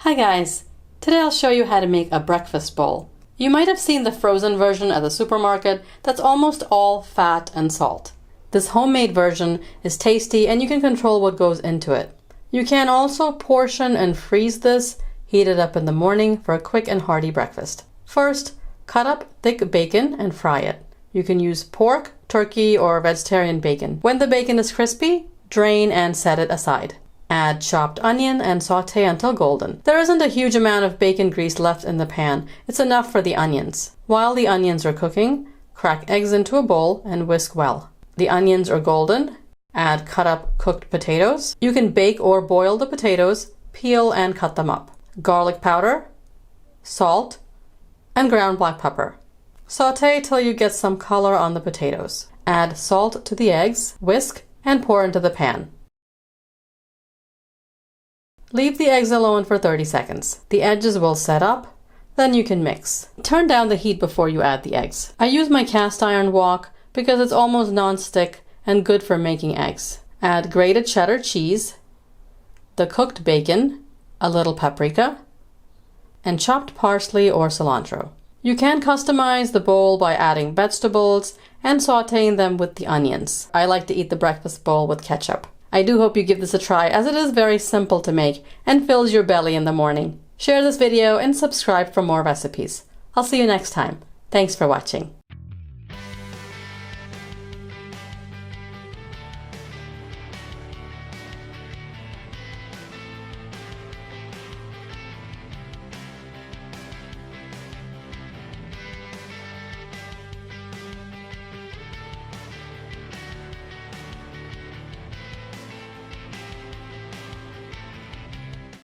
Hi guys! Today I'll show you how to make a breakfast bowl. You might have seen the frozen version at the supermarket that's almost all fat and salt. This homemade version is tasty and you can control what goes into it. You can also portion and freeze this, heat it up in the morning for a quick and hearty breakfast. First, cut up thick bacon and fry it. You can use pork, turkey, or vegetarian bacon. When the bacon is crispy, drain and set it aside. Add chopped onion and sauté until golden. There isn't a huge amount of bacon grease left in the pan. It's enough for the onions. While the onions are cooking, crack eggs into a bowl and whisk well. The onions are golden. Add cut up cooked potatoes. You can bake or boil the potatoes, peel and cut them up. Garlic powder, salt, and ground black pepper. Sauté till you get some color on the potatoes. Add salt to the eggs, whisk, and pour into the pan. Leave the eggs alone for 30 seconds. The edges will set up, then you can mix. Turn down the heat before you add the eggs. I use my cast iron wok because it's almost non-stick and good for making eggs. Add grated cheddar cheese, the cooked bacon, a little paprika, and chopped parsley or cilantro. You can customize the bowl by adding vegetables and sauteing them with the onions. I like to eat the breakfast bowl with ketchup. I do hope you give this a try as it is very simple to make and fills your belly in the morning. Share this video and subscribe for more recipes. I'll see you next time. Thanks for watching.